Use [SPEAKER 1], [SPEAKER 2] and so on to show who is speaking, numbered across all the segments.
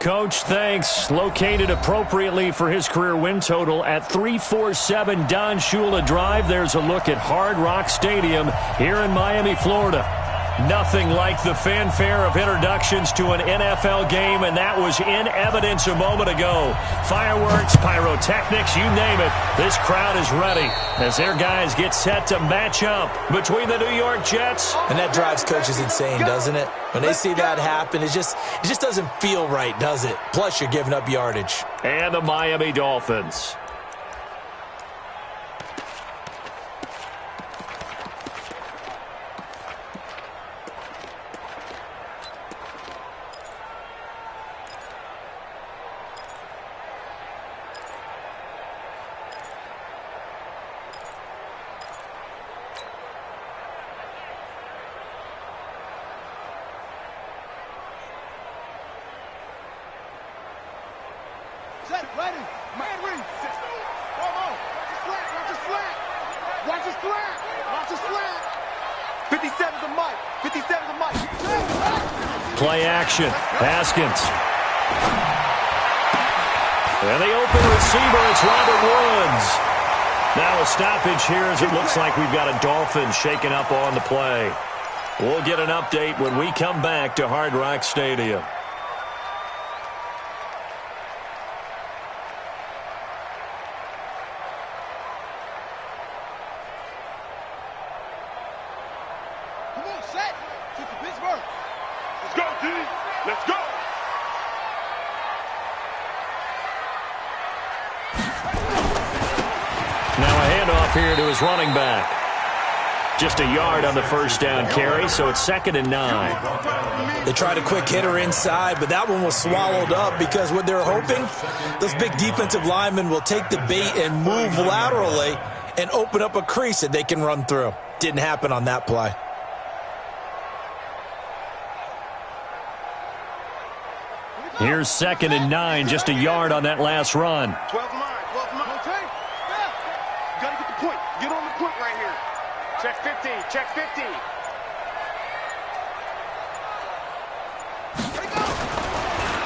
[SPEAKER 1] Coach, thanks. Located appropriately for his career win total at 347 Don Shula Drive. There's a look at Hard Rock Stadium here in Miami, Florida. Nothing like the fanfare of introductions to an NFL game, and that was in evidence a moment ago. Fireworks, pyrotechnics, you name it. This crowd is ready as their guys get set to match up between the New York Jets.
[SPEAKER 2] And that drives coaches insane, doesn't it? When they see that happen, it just doesn't feel right, does it? Plus, you're giving up yardage.
[SPEAKER 1] And the Miami Dolphins.
[SPEAKER 3] Set, ready, man read. Come on, watch the flat, watch the flat, watch the flat, watch the flat. 57's a mic, 57's a mic.
[SPEAKER 1] Play action, Haskins. And the open receiver, it's Robert Woods. Now a stoppage here as it looks like we've got a Dolphin shaking up on the play. We'll get an update when we come back to Hard Rock Stadium.
[SPEAKER 3] Let's go!
[SPEAKER 1] Now a handoff here to his running back. Just a yard on the first down carry, so it's 2nd and 9.
[SPEAKER 2] They tried a quick hitter inside, but that one was swallowed up because what they're hoping, those big defensive linemen will take the bait and move laterally and open up a crease that they can run through. Didn't happen on that play.
[SPEAKER 1] Here's 2nd and 9, just a yard on that last run.
[SPEAKER 3] 12 line, 12 line. Okay. Yeah. You got to get the point. Get on the point right here. Check 15, check 15.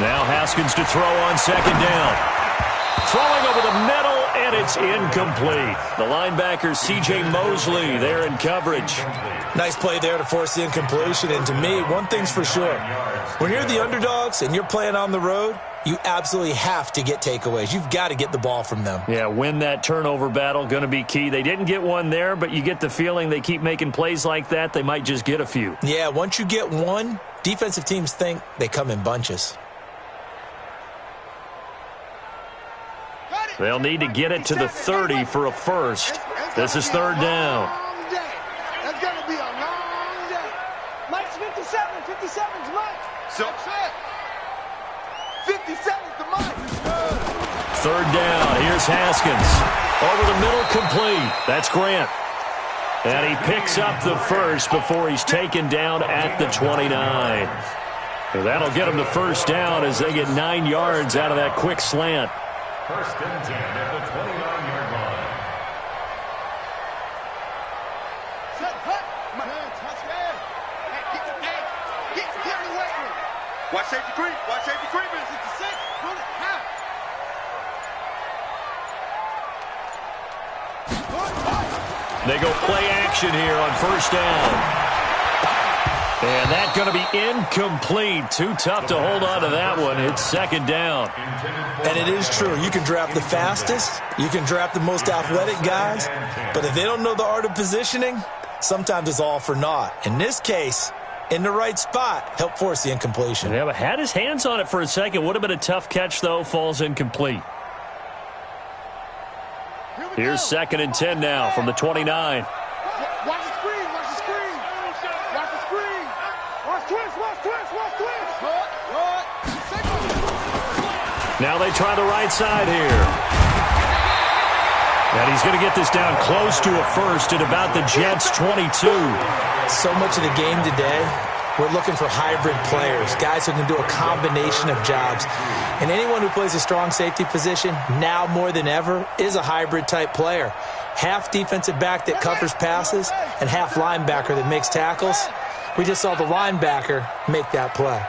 [SPEAKER 1] Now Haskins to throw on 2nd down. Throwing over the middle, and it's incomplete. The linebacker, C.J. Mosley, there in coverage.
[SPEAKER 2] Nice play there to force the incompletion. And to me, one thing's for sure. When you're the underdogs and you're playing on the road, you absolutely have to get takeaways. You've got to get the ball from them.
[SPEAKER 1] Yeah, win that turnover battle, going to be key. They didn't get one there, but you get the feeling they keep making plays like that, they might just get a few.
[SPEAKER 2] Yeah, once you get one, defensive teams think they come in bunches.
[SPEAKER 1] They'll need to get it to the 30 for a first. This is 3rd down.
[SPEAKER 3] That's going to be a long day. Mike's 57. 57's Mike. So 57's the Mike.
[SPEAKER 1] 3rd down. Here's Haskins. Over the middle, complete. That's Grant. And he picks up the first before he's taken down at the 29. And that'll get him the first down as they get 9 yards out of that quick slant.
[SPEAKER 4] 1st and 10 at the 29-yard line.
[SPEAKER 3] Set, hut. Man, touchdown. Get the way. Watch safety creep. Watch safety creep. It's the 6. Pull it. How?
[SPEAKER 1] They go play action here on 1st down. And that's going to be incomplete. Too tough to hold on to that one. It's 2nd down.
[SPEAKER 2] And it is true. You can draft the fastest. You can draft the most athletic guys. But if they don't know the art of positioning, sometimes it's all for naught. In this case, in the right spot, help force the incompletion.
[SPEAKER 1] Yeah, but had his hands on it for a second. Would have been a tough catch, though. Falls incomplete. Here's 2nd and 10 now from the 29.
[SPEAKER 3] Watch the screen. Watch the screen. Watch the screen. Watch twist. Watch twist. Watch twist.
[SPEAKER 1] Now they try the right side here. And he's going to get this down close to a first at about the Jets' 22.
[SPEAKER 2] So much of the game today, we're looking for hybrid players, guys who can do a combination of jobs. And anyone who plays a strong safety position, now more than ever, is a hybrid-type player. Half defensive back that covers passes and half linebacker that makes tackles. We just saw the linebacker make that play.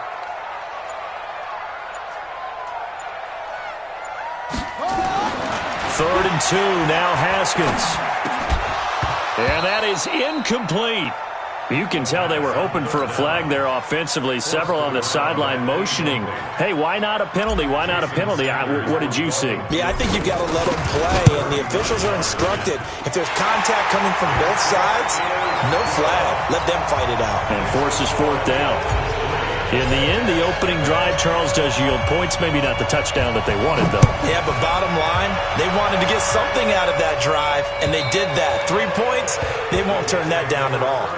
[SPEAKER 1] 2. Now Haskins. And that is incomplete. You can tell they were hoping for a flag there offensively. Several on the sideline motioning, hey, why not a penalty? Why not a penalty? What did you see?
[SPEAKER 2] Yeah, I think you've got to let them play, and the officials are instructed. If there's contact coming from both sides, no flag. Let them fight it out.
[SPEAKER 1] And forces 4th down. In the end, the opening drive, Charles, does yield points. Maybe not the touchdown that they wanted, though.
[SPEAKER 2] Yeah, but bottom line, they wanted to get something out of that drive, and they did that. 3 points, they won't turn that down at all.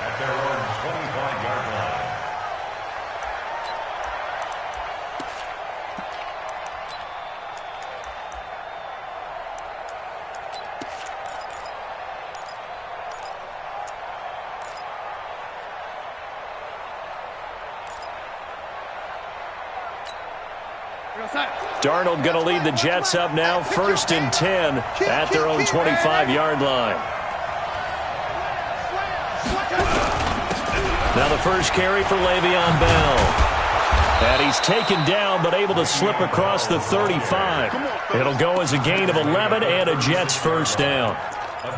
[SPEAKER 4] At their own 25-yard line.
[SPEAKER 1] Darnold going to lead the Jets up now, 1st and 10 at their own 25-yard line. Now the first carry for Le'Veon Bell. And he's taken down but able to slip across the 35. It'll go as a gain of 11 and a Jets first down.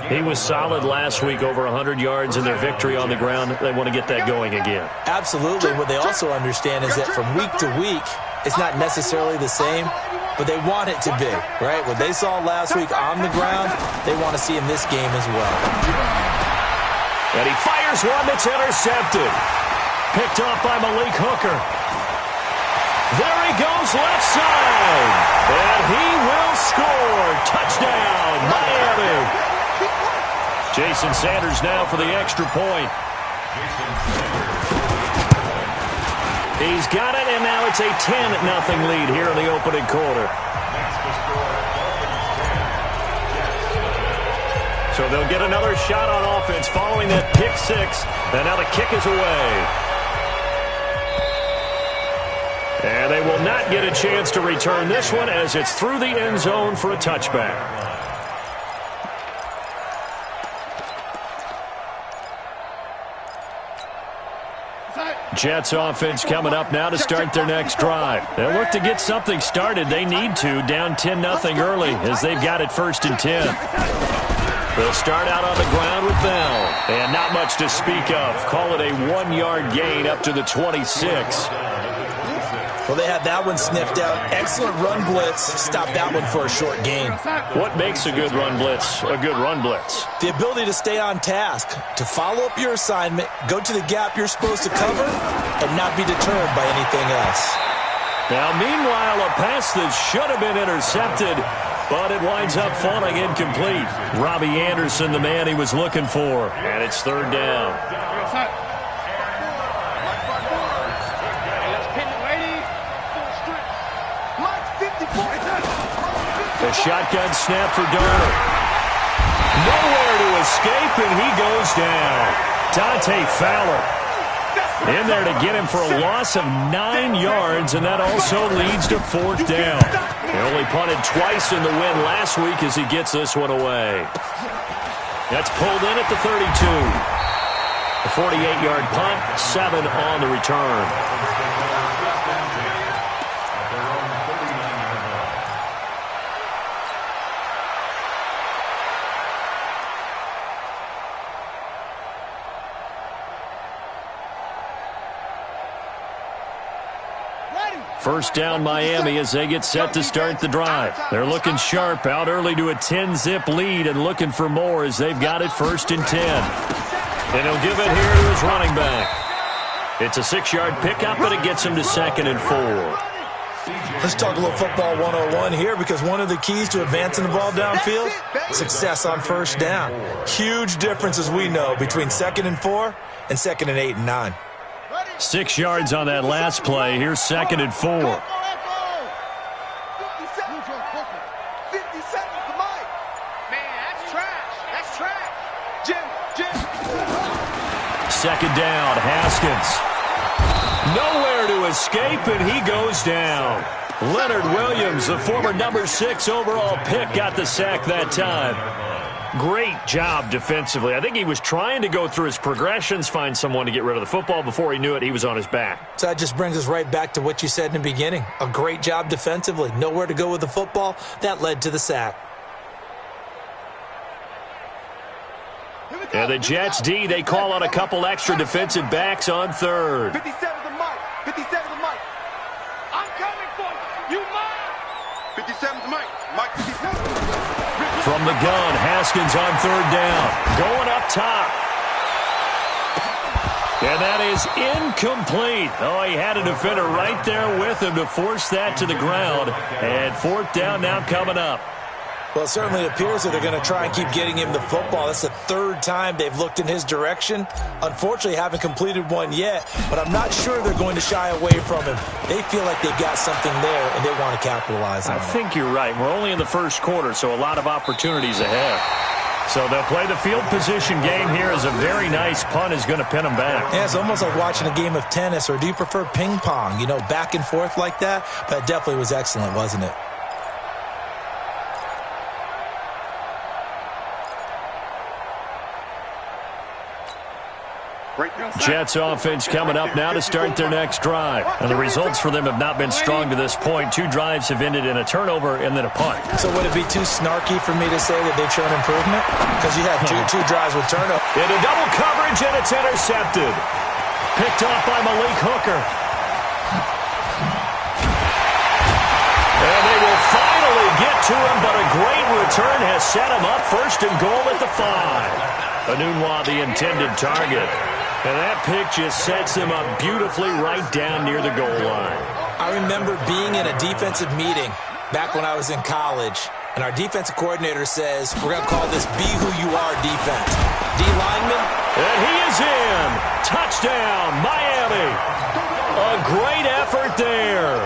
[SPEAKER 1] He was solid last week, over 100 yards in their victory on the ground. They want to get that going again.
[SPEAKER 2] Absolutely. What they also understand is that from week to week, it's not necessarily the same, but they want it to be, right? What they saw last week on the ground, they want to see in this game as well.
[SPEAKER 1] And he fires one that's intercepted. Picked off by Malik Hooker. There he goes left side. And he will score. Touchdown, Miami. Jason Sanders now for the extra point. He's got it, and now it's a 10-0 lead here in the opening quarter. So they'll get another shot on offense following that pick 6, and now the kick is away. And they will not get a chance to return this one as it's through the end zone for a touchback. Jets offense coming up now to start their next drive. They'll look to get something started. They need to, down 10-0 early as they've got it 1st and 10. They'll start out on the ground with Bell. And not much to speak of. Call it a 1-yard gain up to the 26.
[SPEAKER 2] Well, they had that one sniffed out. Excellent run blitz. Stop that one for a short gain.
[SPEAKER 1] What makes a good run blitz a good run blitz?
[SPEAKER 2] The ability to stay on task, to follow up your assignment, go to the gap you're supposed to cover, and not be deterred by anything else.
[SPEAKER 1] Now, meanwhile, a pass that should have been intercepted, but it winds up falling incomplete. Robbie Anderson, the man he was looking for, and it's 3rd down. A shotgun snap for Darnold. Nowhere to escape, and he goes down. Dante Fowler in there to get him for a loss of 9 yards, and that also leads to 4th down. He only punted twice in the win last week as he gets this one away. That's pulled in at the 32. A 48-yard punt, 7 on the return. First down Miami as they get set to start the drive. They're looking sharp, out early to a 10-zip lead and looking for more as they've got it 1st and 10. And he'll give it here to his running back. It's a 6-yard pickup, but it gets him to 2nd and 4.
[SPEAKER 2] Let's talk a little football 101 here, because one of the keys to advancing the ball downfield, success on 1st down. Huge difference, as we know, between 2nd and 4 and 2nd and 8 and 9.
[SPEAKER 1] 6 yards on that last play. Here's 2nd and 4.
[SPEAKER 3] 50 seconds to Mike. Man, that's trash. That's trash. Jim.
[SPEAKER 1] 2nd down, Haskins. Nowhere to escape, and he goes down. Leonard Williams, the former number 6 overall pick, got the sack that time. Great job defensively. I think he was trying to go through his progressions, find someone to get rid of the football. Before he knew it, he was on his back.
[SPEAKER 2] So that just brings us right back to what you said in the beginning. A great job defensively. Nowhere to go with the football. That led to the sack.
[SPEAKER 1] And the Jets D, they call on a couple extra defensive backs on third.
[SPEAKER 3] 57 to Mike. 57 to Mike. I'm coming for you. You Mike. 57 to Mike. Mike 57.
[SPEAKER 1] From the gun, Haskins on third down. Going up top. And that is incomplete. Oh, he had a defender right there with him to force that to the ground. And fourth down now coming up.
[SPEAKER 2] Well, it certainly appears that they're going to try and keep getting him the football. That's the third time they've looked in his direction. Unfortunately, haven't completed one yet, but I'm not sure they're going to shy away from him. They feel like they've got something there, and they want to capitalize on it.
[SPEAKER 1] I think you're right. We're only in the first quarter, so a lot of opportunities ahead. So they'll play the field position game here as a very nice punt is going to pin them back.
[SPEAKER 2] Yeah, it's almost like watching a game of tennis, or do you prefer ping pong? You know, back and forth like that? But it definitely was excellent, wasn't it?
[SPEAKER 1] Jets offense coming up now to start their next drive. And the results for them have not been strong to this point. 2 drives have ended in a turnover and then a punt.
[SPEAKER 2] So would it be too snarky for me to say that they've shown improvement? Because you had two drives with turnover.
[SPEAKER 1] Into double coverage, and it's intercepted. Picked off by Malik Hooker. And they will finally get to him, but a great return has set him up first and goal at the 5. Anunwa, the intended target. And that pick just sets him up beautifully right down near the goal line.
[SPEAKER 2] I remember being in a defensive meeting back when I was in college, and our defensive coordinator says, we're going to call this Be Who You Are defense. D lineman.
[SPEAKER 1] And he is in. Touchdown, Miami. A great effort there.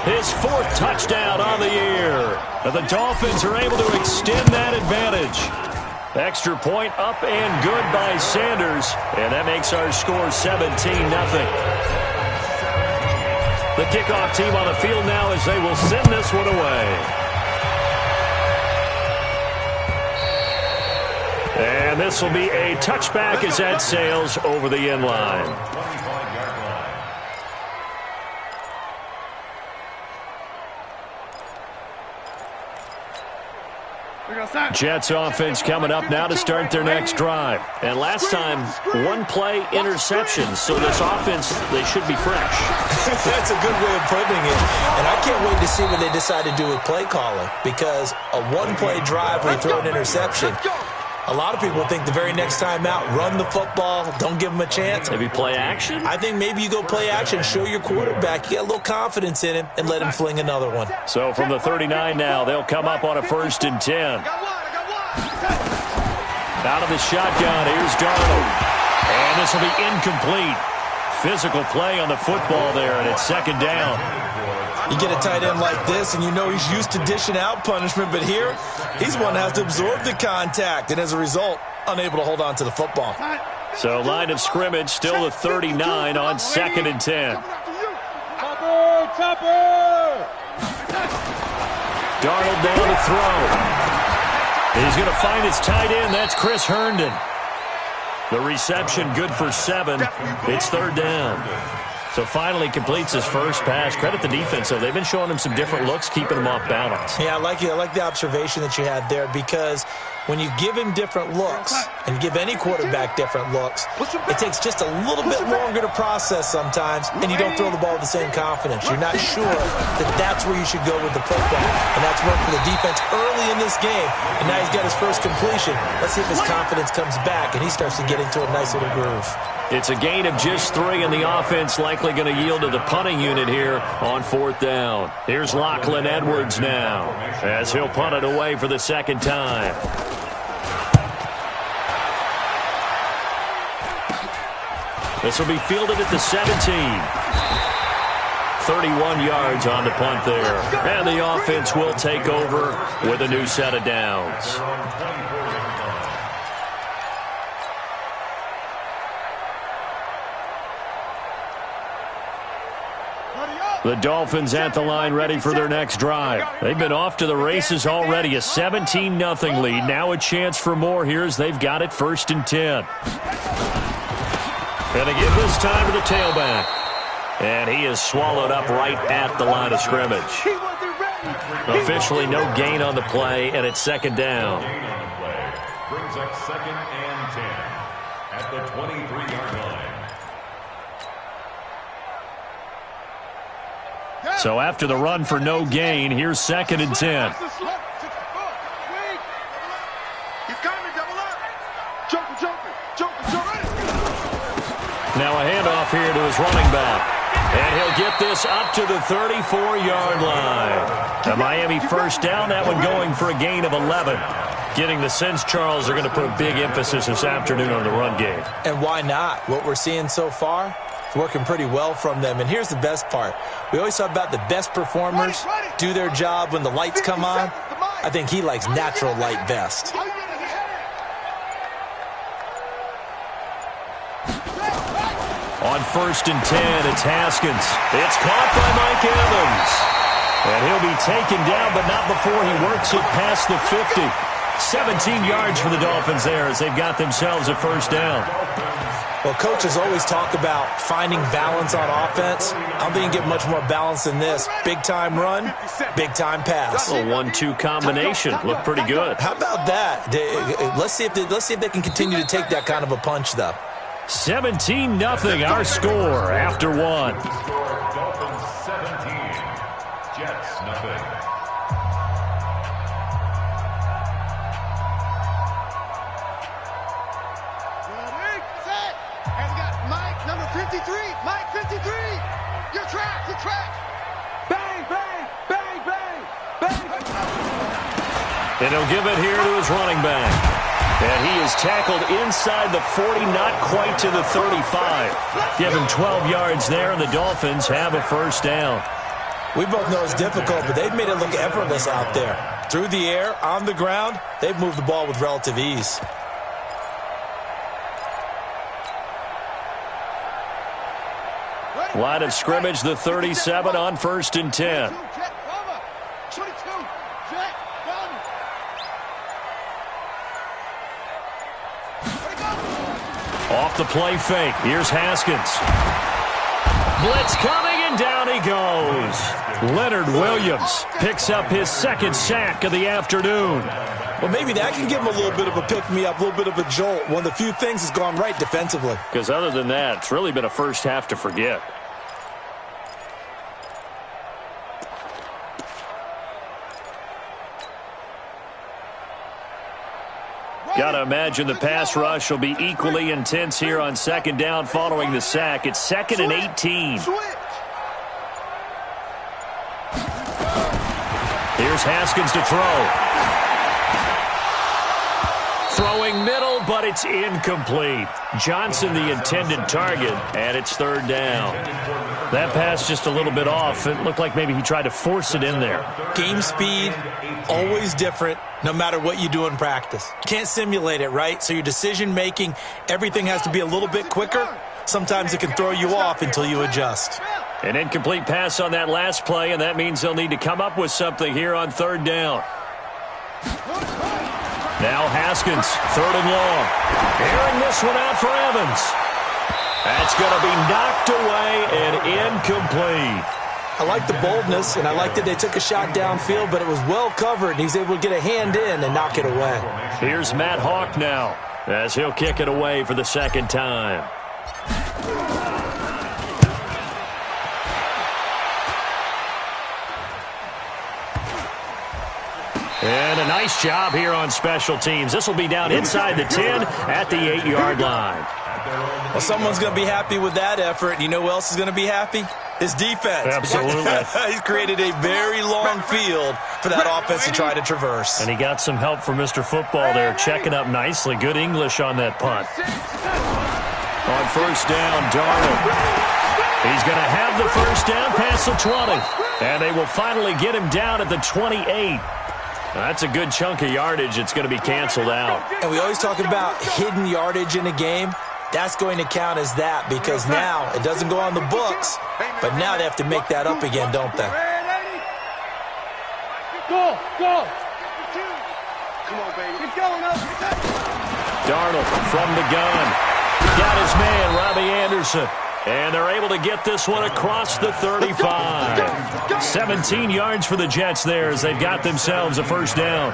[SPEAKER 1] His 4th touchdown on the year. And the Dolphins are able to extend that advantage. Extra point up and good by Sanders. And that makes our score 17-0. The kickoff team on the field now as they will send this one away. And this will be a touchback as that sails over the end line. Jets offense coming up now to start their next drive. And last time, 1-play interception. So this offense, they should be fresh.
[SPEAKER 2] That's a good way of putting it. And I can't wait to see what they decide to do with play calling. Because a 1-play drive where you throw an interception, a lot of people think the very next time out, run the football, don't give them a chance.
[SPEAKER 1] Maybe play action?
[SPEAKER 2] I think maybe you go play action, show your quarterback, you get a little confidence in him, and let him fling another one.
[SPEAKER 1] So from the 39 now, they'll come up on a 1st and 10. Out of the shotgun, here's Darnold. And this will be incomplete. Physical play on the football there, and it's 2nd down.
[SPEAKER 2] You get a tight end like this, and you know he's used to dishing out punishment, but here, he's one that has to absorb the contact, and as a result, unable to hold on to the football.
[SPEAKER 1] So line of scrimmage, still the 39 on 2nd and 10. Darnold down to throw. He's going to find his tight end. That's Chris Herndon. The reception good for 7. It's 3rd down. So finally completes his first pass. Credit the defense, though. They've been showing him some different looks, keeping him off balance.
[SPEAKER 2] Yeah, I like the observation that you had there, because when you give him different looks and give any quarterback different looks, it takes just a little bit longer to process sometimes, and you don't throw the ball with the same confidence. You're not sure that that's where you should go with the football, and that's worked for the defense early in this game, and now he's got his first completion. Let's see if his confidence comes back, and he starts to get into a nice little groove.
[SPEAKER 1] It's a gain of just 3, and the offense likely going to yield to the punting unit here on 4th down. Here's Lachlan Edwards now as he'll punt it away for the 2nd time. This will be fielded at the 17. 31 yards on the punt there. And the offense will take over with a new set of downs.
[SPEAKER 3] Hurry up!
[SPEAKER 1] The Dolphins at the line ready for their next drive. They've been off to the races already. A 17-0 lead. Now a chance for more here as they've got it 1st and 10. Going to give this time to the tailback. And he is swallowed up right at the line of scrimmage. Officially no gain on the play, and it's 2nd down.
[SPEAKER 4] Brings up 2nd and 10 at the 23-yard line.
[SPEAKER 1] So after the run for no gain, here's 2nd and 10. Now a handoff here to his running back. And he'll get this up to the 34-yard line. A Miami 1st down, that one going for a gain of 11. Getting the sense, Charles, they're going to put a big emphasis this afternoon on the run game.
[SPEAKER 2] And why not? What we're seeing so far, it's working pretty well from them. And here's the best part. We always talk about the best performers do their job when the lights come on. I think he likes natural light best.
[SPEAKER 1] On 1st and 10, it's Haskins. It's caught by Mike Evans. And he'll be taken down, but not before he works it past the 50. 17 yards for the Dolphins there as they've got themselves a 1st down.
[SPEAKER 2] Well, coaches always talk about finding balance on offense. I don't think you get much more balance than this. Big-time run, big-time pass.
[SPEAKER 1] A 1-2 combination. Looked pretty good.
[SPEAKER 2] How about that? Let's see if they can continue to take that kind of a punch, though.
[SPEAKER 1] 17-0 our score after 1.
[SPEAKER 4] Dolphins 17, Jets 0.
[SPEAKER 3] Has got Mike, number 53. Mike, 53. Your track. Bang, bang, bang, bang, bang.
[SPEAKER 1] And he'll give it here to his running back. And he is tackled inside the 40, not quite to the 35. Give him 12 yards there, and the Dolphins have a 1st down.
[SPEAKER 2] We both know it's difficult, but they've made it look effortless out there. Through the air, on the ground, they've moved the ball with relative ease.
[SPEAKER 1] Line of scrimmage, the 37 on 1st and 10. Off the play fake. Here's Haskins. Blitz coming, and down he goes. Leonard Williams picks up his 2nd sack of the afternoon.
[SPEAKER 2] Well, maybe that can give him a little bit of a pick-me-up, a little bit of a jolt. One of the few things that's gone right defensively.
[SPEAKER 1] Because other than that, it's really been a first half to forget. Got to imagine the pass rush will be equally intense here on 2nd down following the sack. It's 2nd and 18. Here's Haskins to throw. Throwing middle, but it's incomplete. Johnson the intended target, and it's 3rd down. That pass just a little bit off. It looked like maybe he tried to force it in there.
[SPEAKER 2] Game speed, always different, no matter what you do in practice. Can't simulate it, right? So your decision-making, everything has to be a little bit quicker. Sometimes it can throw you off until you adjust.
[SPEAKER 1] An incomplete pass on that last play, and that means they'll need to come up with something here on 3rd down. Now Haskins, 3rd and long. Airing this one out for Evans. That's going to be knocked away and incomplete.
[SPEAKER 2] I like the boldness, and I like that they took a shot downfield, but it was well covered, and he's able to get a hand in and knock it away.
[SPEAKER 1] Here's Matt Hawk now, as he'll kick it away for the 2nd time. And a nice job here on special teams. This will be down inside the 10 at the 8-yard line.
[SPEAKER 2] Well, someone's going to be happy with that effort. You know who else is going to be happy? His defense.
[SPEAKER 1] Absolutely.
[SPEAKER 2] He's created a very long field for that offense to try to traverse.
[SPEAKER 1] And he got some help from Mr. Football there, checking up nicely. Good English on that punt. On 1st down, Darnold. He's going to have the 1st down past the 20. And they will finally get him down at the 28. That's a good chunk of yardage. It's going to be canceled out.
[SPEAKER 2] And we always talk about hidden yardage in a game. That's going to count as that because now it doesn't go on the books, but now they have to make that up again, don't they?
[SPEAKER 3] Go! Come on, baby. Keep going up.
[SPEAKER 1] Darnold from the gun. Got his man, Robbie Anderson. And they're able to get this one across the 35. 17 yards for the Jets there as they've got themselves a first down.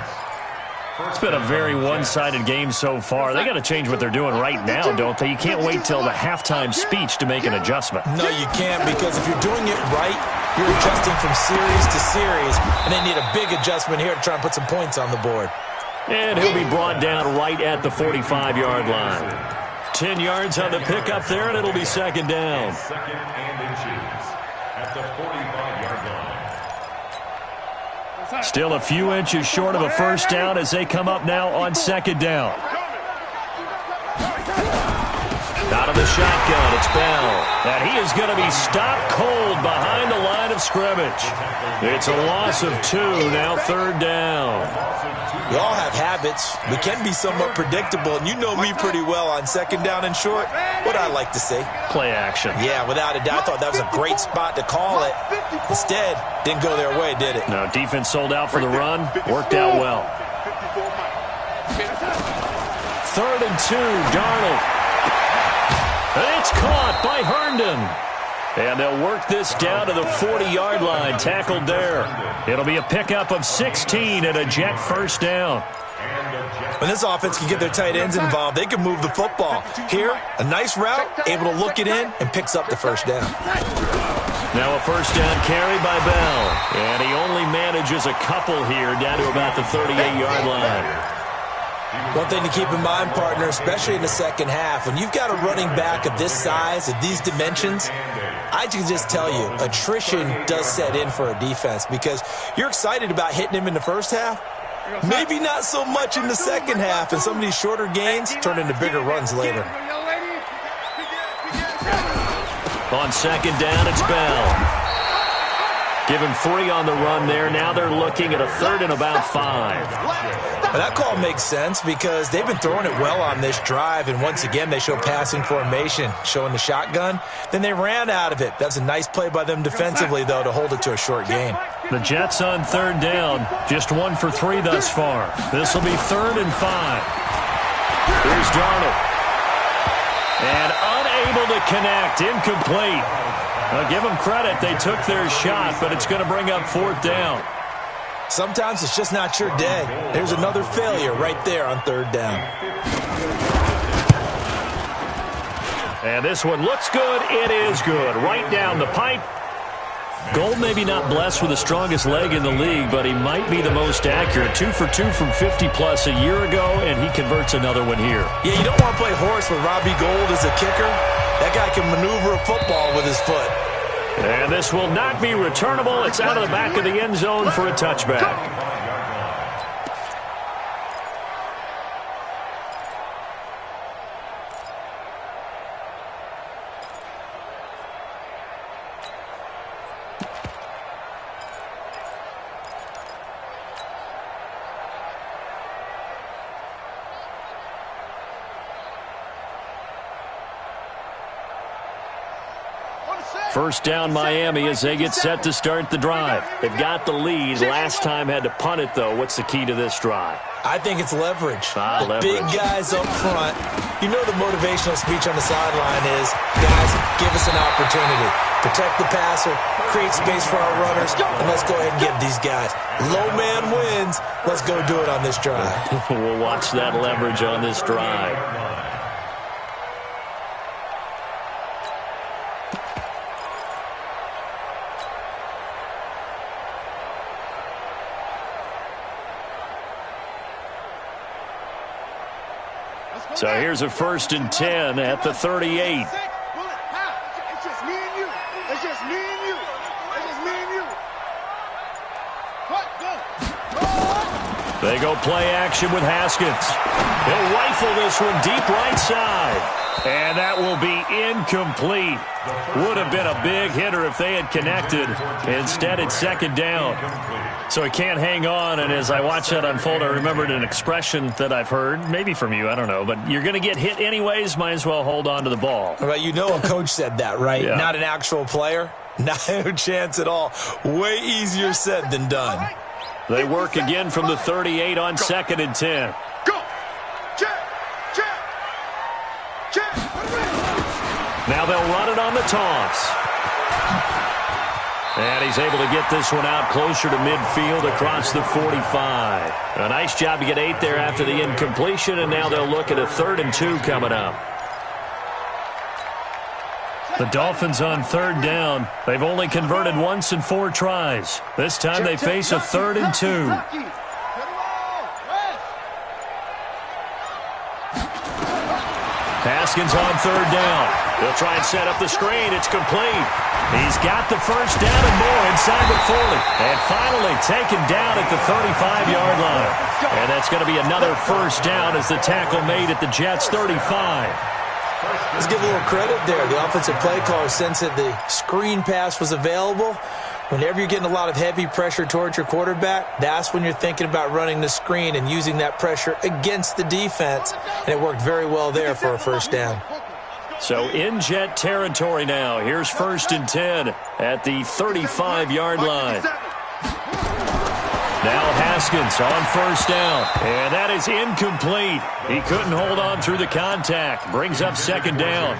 [SPEAKER 1] It's been a very one-sided game so far. They got to change what they're doing right now, don't they? You can't wait till the halftime speech to make an adjustment.
[SPEAKER 2] No, you can't, because if you're doing it right, you're adjusting from series to series, and they need a big adjustment here to try and put some points on the board.
[SPEAKER 1] And he'll be brought down right at the 45-yard line. 10 yards on the pickup there, and it'll be second down.
[SPEAKER 4] Second and inches at the 45-yard line.
[SPEAKER 1] Still a few inches short of a first down as they come up now on second down. Out of the shotgun, it's Bell. And he is going to be stopped cold behind the line of scrimmage. It's a loss of 2, now third down.
[SPEAKER 2] We all have habits. We can be somewhat predictable, and you know me pretty well on second down and short. What I like to say?
[SPEAKER 1] Play action.
[SPEAKER 2] Yeah, without a doubt, I thought that was a great spot to call it. Instead, didn't go their way, did it?
[SPEAKER 1] No, defense sold out for the run. Worked out well. 3rd and 2, Darnold. It's caught by Herndon. And they'll work this down to the 40-yard line, tackled there. It'll be a pickup of 16 and a Jet first down.
[SPEAKER 2] When this offense can get their tight ends involved, they can move the football. Here, a nice route, able to look it in, and picks up the first down.
[SPEAKER 1] Now a first down carry by Bell. And he only manages a couple here down to about the 38-yard line.
[SPEAKER 2] One thing to keep in mind, partner, especially in the second half, when you've got a running back of this size, of these dimensions, I can just tell you, attrition does set in for a defense because you're excited about hitting him in the first half. Maybe not so much in the second half, and some of these shorter gains turn into bigger runs later.
[SPEAKER 1] On second down, it's Bell. Give him 3 on the run there. Now they're looking at a 3rd and about 5.
[SPEAKER 2] Well, that call makes sense because they've been throwing it well on this drive, and once again they show passing formation, showing the shotgun. Then they ran out of it. That's a nice play by them defensively, though, to hold it to a short gain.
[SPEAKER 1] The Jets on 3rd down, just 1 for 3 thus far. This will be 3rd and 5. Here's Darnold. And unable to connect, incomplete. I'll give them credit. They took their shot, but it's going to bring up 4th down.
[SPEAKER 2] Sometimes it's just not your day. There's another failure right there on 3rd down.
[SPEAKER 1] And this one looks good. It is good. Right down the pipe. Gold maybe not blessed with the strongest leg in the league, but he might be the most accurate. 2 for 2 from 50-plus a year ago, and he converts another one here.
[SPEAKER 2] Yeah, you don't want to play horse with Robbie Gould as a kicker. That guy can maneuver a football with his foot.
[SPEAKER 1] And this will not be returnable. It's out of the back of the end zone for a touchback. First down Miami as they get set to start the drive. They've got the lead. Last time had to punt it, though. What's the key to this drive?
[SPEAKER 2] I think it's leverage.
[SPEAKER 1] Leverage.
[SPEAKER 2] Big guys up front. You know the motivational speech on the sideline is, guys, give us an opportunity. Protect the passer, create space for our runners, and let's go ahead and get these guys. Low man wins. Let's go do it on this drive.
[SPEAKER 1] We'll watch that leverage on this drive. So here's a 1st and 10 at the 38.
[SPEAKER 3] It's just me and you. It's just me and you. It's just me and you. What? Go.
[SPEAKER 1] They go play action with Haskins. He'll rifle this one deep right side. And that will be incomplete. Would have been a big hitter if they had connected. Instead, it's second down. So he can't hang on, and as I watch that unfold, I remembered an expression that I've heard, maybe from you, I don't know, but you're going to get hit anyways, might as well hold on to the ball.
[SPEAKER 2] Well, you know a coach said that, right?
[SPEAKER 1] Yeah.
[SPEAKER 2] Not an actual player. Not a chance at all. Way easier said than done.
[SPEAKER 1] They work again from the 38 on 2nd and 10.
[SPEAKER 3] Go! Check! Check! Check!
[SPEAKER 1] Now they'll run it on the toss. And he's able to get this one out closer to midfield across the 45. A nice job to get 8 there after the incompletion, and now they'll look at a 3rd and 2 coming up. The Dolphins on 3rd down. They've only converted once in 4 tries. This time they face a 3rd and 2. Haskins on 3rd down. He'll try and set up the screen. It's complete. He's got the first down and more inside the 40. And finally taken down at the 35-yard line. And that's going to be another first down as the tackle made at the Jets' 35.
[SPEAKER 2] Let's give a little credit there. The offensive play caller sensed that the screen pass was available. Whenever you're getting a lot of heavy pressure towards your quarterback, that's when you're thinking about running the screen and using that pressure against the defense. And it worked very well there for a first down.
[SPEAKER 1] So in Jet territory now. Here's 1st and 10 at the 35-yard line. Now Haskins on 1st down. And that is incomplete. He couldn't hold on through the contact. Brings up 2nd down.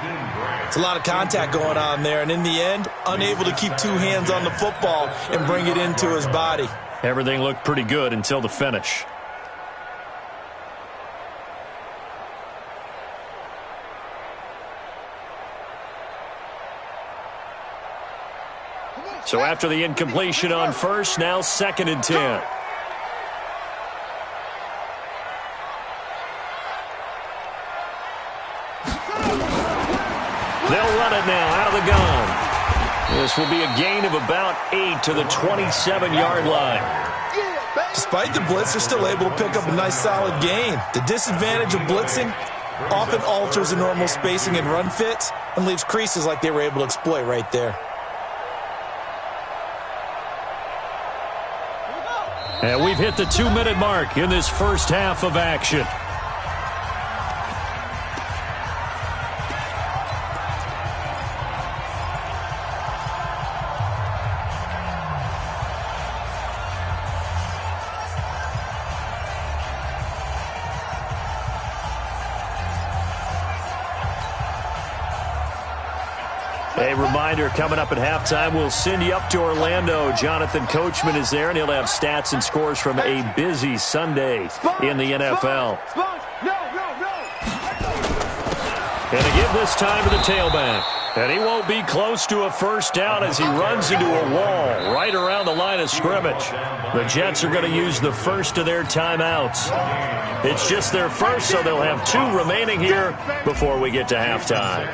[SPEAKER 2] It's a lot of contact going on there. And in the end, unable to keep 2 hands on the football and bring it into his body.
[SPEAKER 1] Everything looked pretty good until the finish. So after the incompletion on 1st, now 2nd and 10. They'll run it now out of the gun. This will be a gain of about 8 to the 27-yard line.
[SPEAKER 2] Despite the blitz, they're still able to pick up a nice solid gain. The disadvantage of blitzing often alters the normal spacing and run fits and leaves creases like they were able to exploit right there.
[SPEAKER 1] And we've hit the 2-minute mark in this first half of action. A reminder, coming up at halftime, we'll send you up to Orlando. Jonathan Coachman is there, and he'll have stats and scores from a busy Sunday in the NFL. And to give this time to the tailback. And he won't be close to a first down as he runs into a wall right around the line of scrimmage. The Jets are going to use the first of their timeouts. It's just their first, so they'll have 2 remaining here before we get to halftime.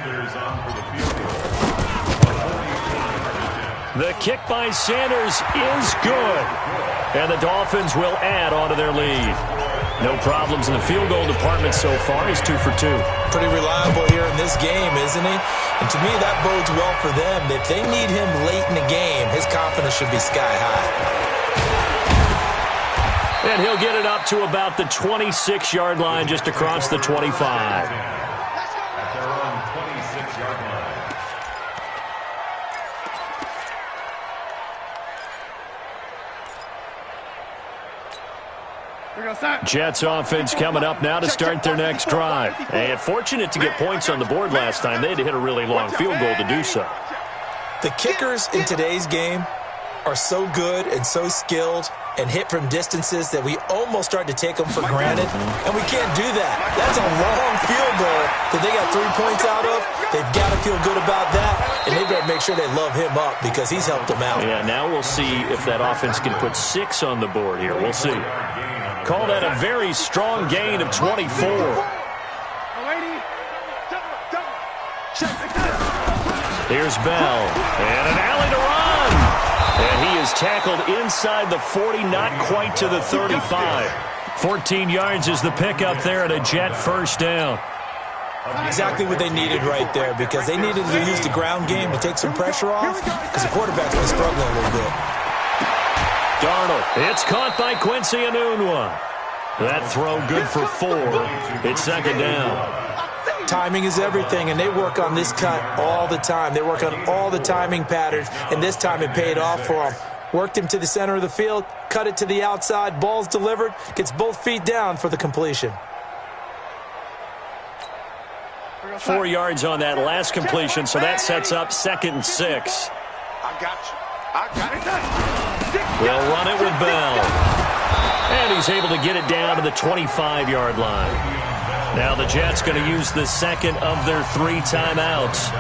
[SPEAKER 1] The kick by Sanders is good. And the Dolphins will add on to their lead. No problems in the field goal department so far. He's 2 for 2.
[SPEAKER 2] Pretty reliable here in this game, isn't he? And to me, that bodes well for them. If they need him late in the game, his confidence should be sky high.
[SPEAKER 1] And he'll get it up to about the 26-yard line, just across the 25. Jets offense coming up now to start their next drive. And fortunate to get points on the board last time. They had to hit a really long field goal to do so.
[SPEAKER 2] The kickers in today's game are so good and so skilled and hit from distances that we almost start to take them for granted. And we can't do that. That's a long field goal that they got 3 points out of. They've got to feel good about that. And they've got to make sure they love him up because he's helped them out.
[SPEAKER 1] Yeah, now we'll see if that offense can put 6 on the board here. We'll see. Call that a very strong gain of 24. Here's Bell. And an alley to run. And he is tackled inside the 40, not quite to the 35. 14 yards is the pickup there, and a Jet first down.
[SPEAKER 2] Exactly what they needed right there, because they needed to use the ground game to take some pressure off because the quarterback's been struggling a little bit.
[SPEAKER 1] Darnold. It's caught by Quincy Enunwa. That throw good for 4. It's second down.
[SPEAKER 2] Timing is everything, and they work on this cut all the time. They work on all the timing patterns, and this time it paid off for them. Worked him to the center of the field, cut it to the outside, ball's delivered, gets both feet down for the completion.
[SPEAKER 1] 4 yards on that last completion, so that sets up 2nd and 6.
[SPEAKER 3] I got you. I got it.
[SPEAKER 1] They'll run it with Bell. And he's able to get it down to the 25-yard line. Now the Jets going to use the second of their 3 timeouts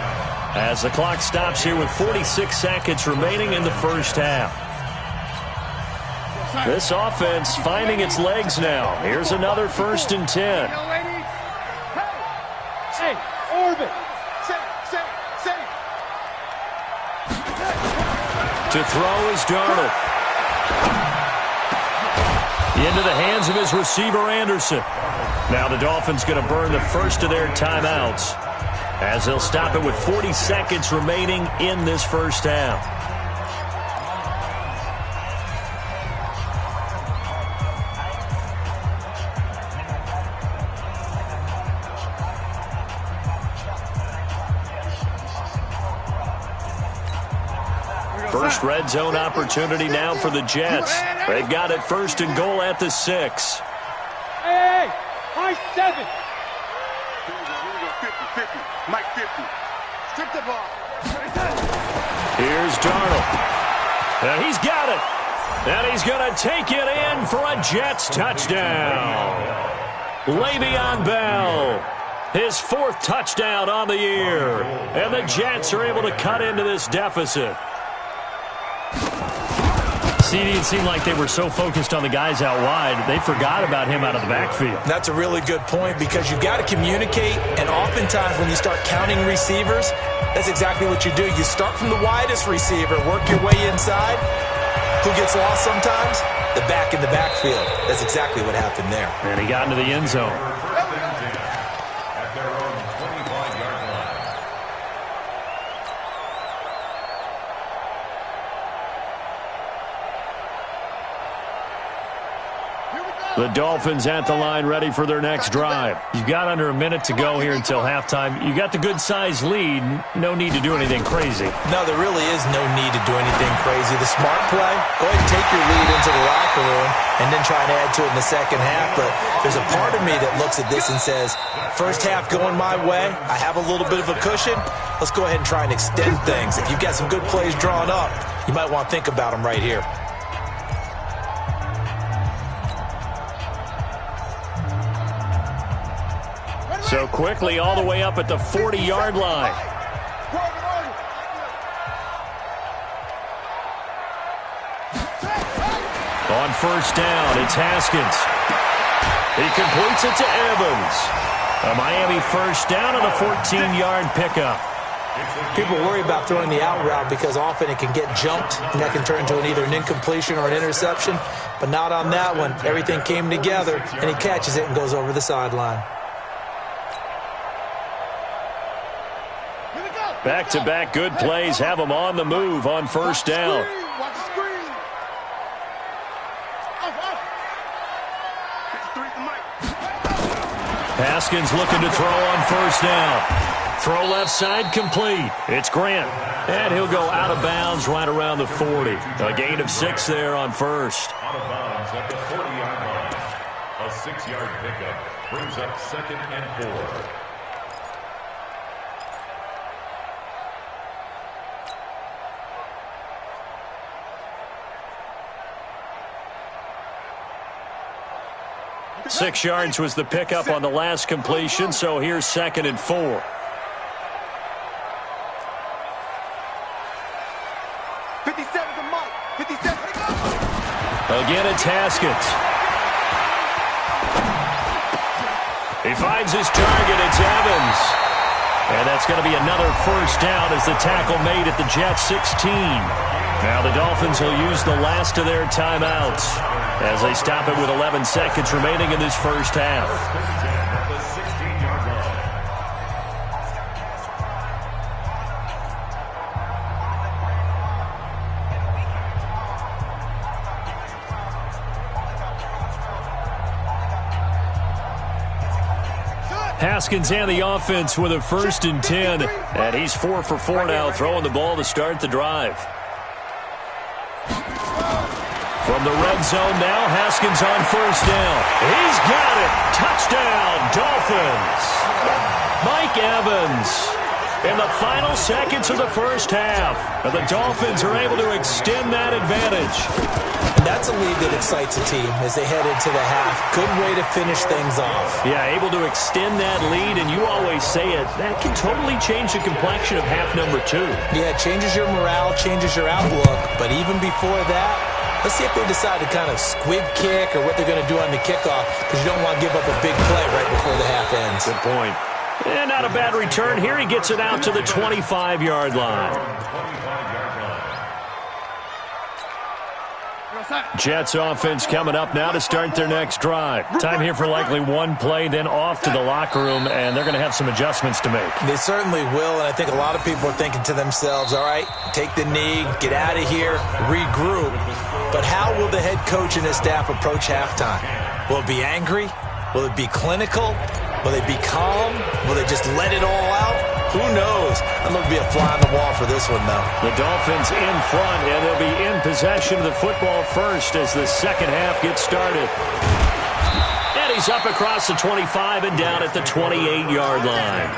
[SPEAKER 1] as the clock stops here with 46 seconds remaining in the first half. This offense finding its legs now. Here's another 1st and 10.
[SPEAKER 3] Hey, orbit.
[SPEAKER 1] To throw is Darnold. Into the hands of his receiver, Anderson. Now the Dolphins going to burn the first of their timeouts as they'll stop it with 40 seconds remaining in this first half. First red zone opportunity now for the Jets. They've got it 1st and goal at the 6.
[SPEAKER 3] Hey, high 7. Here we go, 50, Mike 50. Strip the ball.
[SPEAKER 1] Here's Darnold. And he's got it. And he's going to take it in for a Jets touchdown. Le'Veon Bell, his 4th touchdown on the year. And the Jets are able to cut into this deficit. It didn't seem like they were so focused on the guys out wide, they forgot about him out of the backfield.
[SPEAKER 2] That's a really good point because you've got to communicate, and oftentimes when you start counting receivers, that's exactly what you do. You start from the widest receiver, work your way inside. Who gets lost sometimes? The back in the backfield. That's exactly what happened there.
[SPEAKER 1] And he got into the end zone.
[SPEAKER 4] At their own 25-yard line.
[SPEAKER 1] The Dolphins at the line ready for their next drive. You've got under a minute to go here until halftime. You got the good-sized lead. No need to do anything crazy.
[SPEAKER 2] No, there really is no need to do anything crazy. The smart play, go ahead and take your lead into the locker room and then try and add to it in the second half. But there's a part of me that looks at this and says, first half going my way, I have a little bit of a cushion. Let's go ahead and try and extend things. If you've got some good plays drawn up, you might want to think about them right here.
[SPEAKER 1] So quickly all the way up at the 40-yard line. On first down, it's Haskins. He completes it to Evans. A Miami first down on a 14-yard pickup.
[SPEAKER 2] People worry about throwing the out route because often it can get jumped, and that can turn into either an incompletion or an interception. But not on that one. Everything came together, and he catches it and goes over the sideline.
[SPEAKER 1] Back-to-back good plays have them on the move on first down. Haskins looking to throw on first down. Throw left side complete. It's Grant. And he'll go out of bounds right around the 40. A gain of 6 there on first.
[SPEAKER 4] Out of bounds at the 40-yard line. A 6-yard pickup brings up 2nd and 4.
[SPEAKER 1] Six yards was the pickup on the last completion, so here's 2nd and 4.
[SPEAKER 3] 57 to Mike. 57.
[SPEAKER 1] Again, it's Haskins. He finds his target. It's Evans. And that's going to be another first down as the tackle made at the Jets 16. Now the Dolphins will use the last of their timeouts as they stop it with 11 seconds remaining in this first half. Haskins and the offense with a 1st and 10. And he's 4 for 4 now, throwing the ball to start the drive. From the red zone now, Haskins on 1st down. He's got it. Touchdown, Dolphins. Mike Evans in the final seconds of the first half. And the Dolphins are able to extend that advantage.
[SPEAKER 2] That's a lead that excites a team as they head into the half. Good way to finish things off.
[SPEAKER 1] Yeah, able to extend that lead, and you always say it, that can totally change the complexion of half number 2.
[SPEAKER 2] Yeah, it changes your morale, changes your outlook. But even before that, let's see if they decide to kind of squib kick or what they're going to do on the kickoff, because you don't want to give up a big play right before the half ends.
[SPEAKER 1] Good point. And not a bad return here. He gets it out to the 25-yard line. Jets offense coming up now to start their next drive. Time here for likely one play, then off to the locker room, and they're going to have some adjustments to make.
[SPEAKER 2] They certainly will, and I think a lot of people are thinking to themselves, all right, take the knee, get out of here, regroup. But how will the head coach and his staff approach halftime? Will it be angry? Will it be clinical? Will they be calm? Will they just let it all out? Who knows? I'm going to be a fly on the wall for this one, though.
[SPEAKER 1] The Dolphins in front, and they'll be in possession of the football first as the second half gets started. And he's up across the 25 and down at the 28-yard line.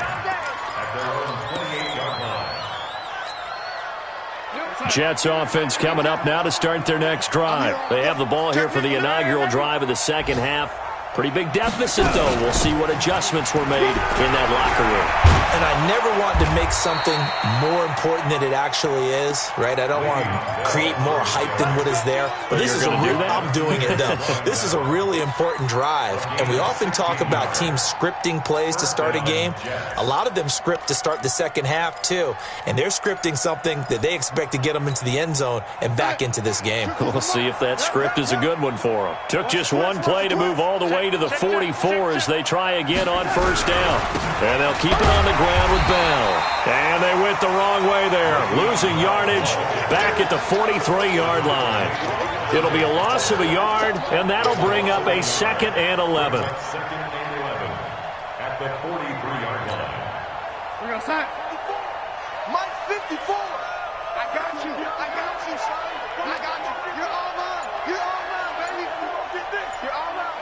[SPEAKER 1] Jets offense coming up now to start their next drive. They have the ball here for the inaugural drive of the second half. Pretty big deficit, though. We'll see what adjustments were made in that locker room.
[SPEAKER 2] And I never want to make something more important than it actually is, right? I don't want to create more hype than what is there. But this is I'm doing it, though. This is a really important drive. And we often talk about teams scripting plays to start a game. A lot of them script to start the second half, too. And they're scripting something that they expect to get them into the end zone and back into this game.
[SPEAKER 1] We'll see if that script is a good one for them. Took just one play to move all the way to the 44 as they try again on 1st down. And they'll keep it on the ground with Bell. And they went the wrong way there, losing yardage back at the 43-yard line. It'll be a loss of a yard, and that'll bring up a 2nd and 11.
[SPEAKER 4] At the 43-yard line.
[SPEAKER 3] We're going to sign. Mike 54. I got you. I got you, son. I got you. You're all mine. You're all mine, baby. Get this. You're all mine.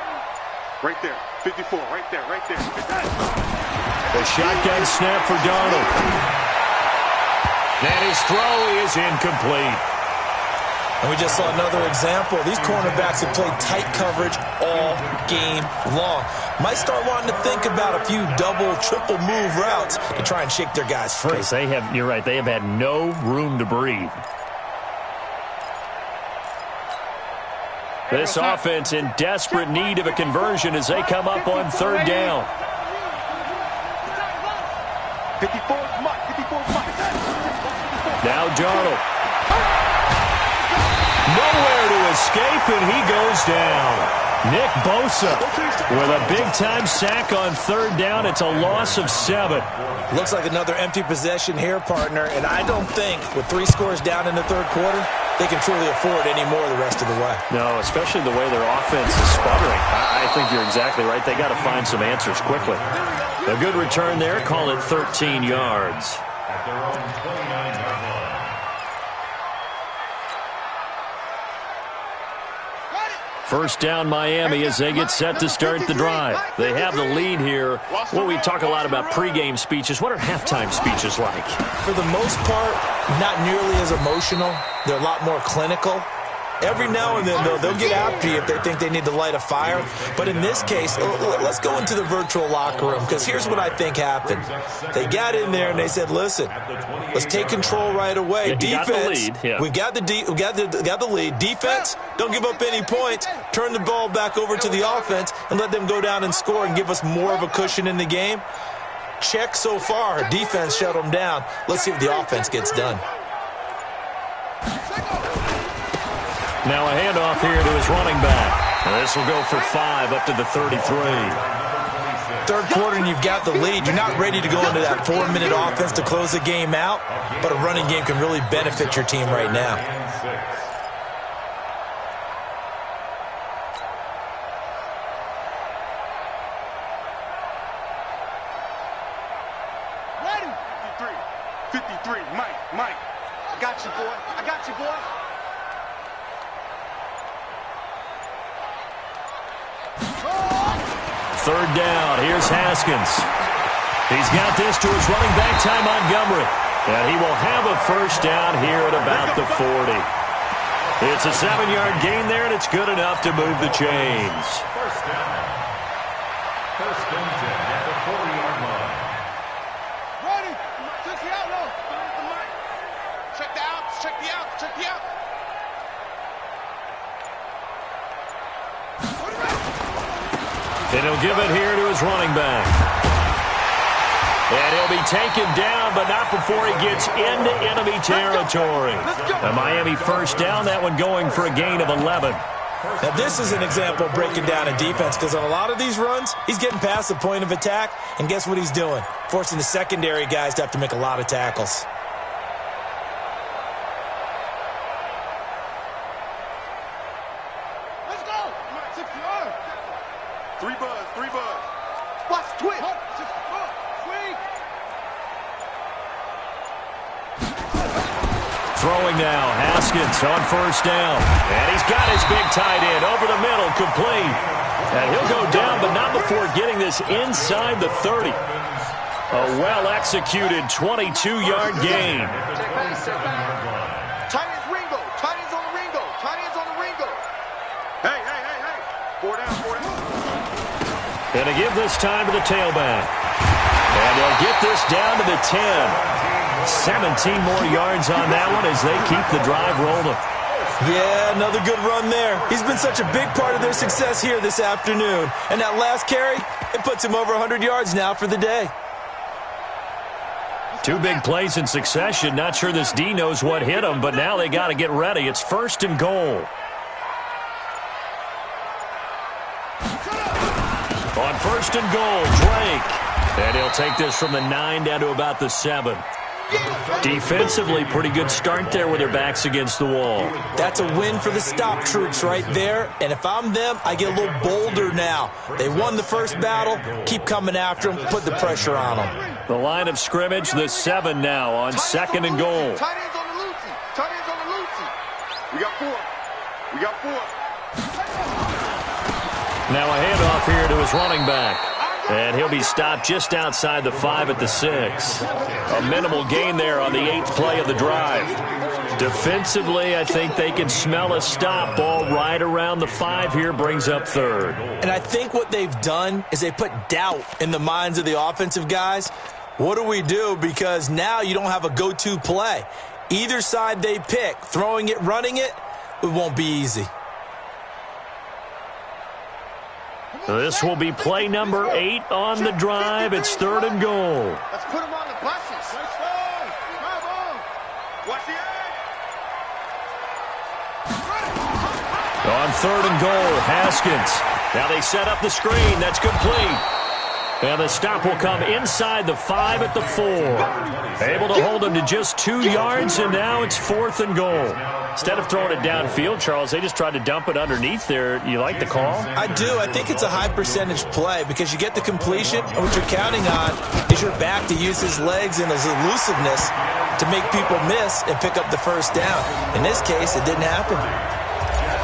[SPEAKER 3] Right there. 54. Right there. Right there.
[SPEAKER 1] The shotgun snap for Darnold. And his throw is incomplete.
[SPEAKER 2] And we just saw another example. These cornerbacks have played tight coverage all game long. Might start wanting to think about a few double, triple move routes to try and shake their guys free.
[SPEAKER 1] You're right, they have had no room to breathe. This offense in desperate need of a conversion as they come up on 3rd down.
[SPEAKER 3] 54's Mike. 54's Mike.
[SPEAKER 1] Now Darnold. Nowhere to escape, and he goes down. Nick Bosa with a big-time sack on 3rd down. It's a loss of 7.
[SPEAKER 2] Looks like another empty possession here, partner, and I don't think with 3 scores down in the 3rd quarter, they can truly afford any more the rest of the way.
[SPEAKER 1] No, especially the way their offense is sputtering. I think you're exactly right. They got to find some answers quickly. A good return there. Call it 13 yards.
[SPEAKER 4] At their own 29-yard line.
[SPEAKER 1] First down Miami as they get set to start the drive. They have the lead here. Well, we talk a lot about pregame speeches. What are halftime speeches like?
[SPEAKER 2] For the most part, not nearly as emotional. They're a lot more clinical. Every now and then, though, they'll get after you if they think they need to light a fire. But in this case, let's go into the virtual locker room, because here's what I think happened. They got in there and they said, listen, let's take control right away.
[SPEAKER 1] Yeah,
[SPEAKER 2] defense,
[SPEAKER 1] we
[SPEAKER 2] got the lead. Defense, don't give up any points. Turn the ball back over to the offense and let them go down and score and give us more of a cushion in the game. Check so far. Defense shut them down. Let's see if the offense gets done.
[SPEAKER 1] Now a handoff here to his running back. This will go for 5 up to the 33.
[SPEAKER 2] 3rd quarter and you've got the lead. You're not ready to go into that 4-minute offense to close the game out, but a running game can really benefit your team right now.
[SPEAKER 3] 3. Mike. I got you, boy. I got you, boy.
[SPEAKER 1] Third down. Here's Haskins. He's got this to his running back, Ty Montgomery. And he will have a first down here at about the 40. It's a 7-yard gain there, and it's good enough to move the chains.
[SPEAKER 4] First down. First and 10 at the 40-yard line.
[SPEAKER 3] Ready. Check the out, though. Check the outs. Check the outs. Check the outs.
[SPEAKER 1] And he'll give it here to his running back. And he'll be taken down, but not before he gets into enemy territory. A Miami first down, that one going for a gain of 11.
[SPEAKER 2] Now, this is an example of breaking down a defense, because on a lot of these runs, he's getting past the point of attack, and guess what he's doing? Forcing the secondary guys to have to make a lot of tackles.
[SPEAKER 3] Let's go. 6-yard. 3 buzz. Watch twitch. Swing.
[SPEAKER 1] Throwing now, Haskins on first down. And he's got his big tight end over the middle, complete. And he'll go down, but not before getting this inside the 30. A well-executed 22-yard gain.
[SPEAKER 3] Tight end's Ringo. Tight end's on the Ringo. Tight end's on the Ringo. Hey. 4 down.
[SPEAKER 1] And to give this time to the tailback. And they'll get this down to the 10. 17 more yards on that one as they keep the drive rolling.
[SPEAKER 2] Yeah, another good run there. He's been such a big part of their success here this afternoon. And that last carry, it puts him over 100 yards now for the day.
[SPEAKER 1] 2 big plays in succession. Not sure this D knows what hit him, but now they got to get ready. It's first and goal. On first and goal, Drake. And he'll take this from the 9 down to about the 7. Defensively, pretty good start there with their backs against the wall.
[SPEAKER 2] That's a win for the stop troops right there. And if I'm them, I get a little bolder now. They won the first battle. Keep coming after them. Put the pressure on them.
[SPEAKER 1] The line of scrimmage, the 7 now on second and goal.
[SPEAKER 3] Tight end's on the Lucy. Tight end's on the Lucy. We got 4.
[SPEAKER 1] Now a handoff here to his running back. And he'll be stopped just outside the 5 at the 6. A minimal gain there on the 8th play of the drive. Defensively, I think they can smell a stop. Ball right around the 5 here, brings up third.
[SPEAKER 2] And I think what they've done is they put doubt in the minds of the offensive guys. What do we do? Because now you don't have a go-to play. Either side they pick, throwing it, running it, it won't be easy.
[SPEAKER 1] This will be play number 8 on the drive. It's third and goal.
[SPEAKER 3] Let's put him on the buses. Watch the
[SPEAKER 1] On third and goal, Haskins. Now they set up the screen. That's complete. And the stop will come inside the 5 at the 4. Able to hold him to just 2 yards, and now it's fourth and goal. Instead of throwing it downfield, Charles, they just tried to dump it underneath there. You like the call?
[SPEAKER 2] I do. I think it's a high percentage play because you get the completion, and what you're counting on is your back to use his legs and his elusiveness to make people miss and pick up the first down. In this case, it didn't happen.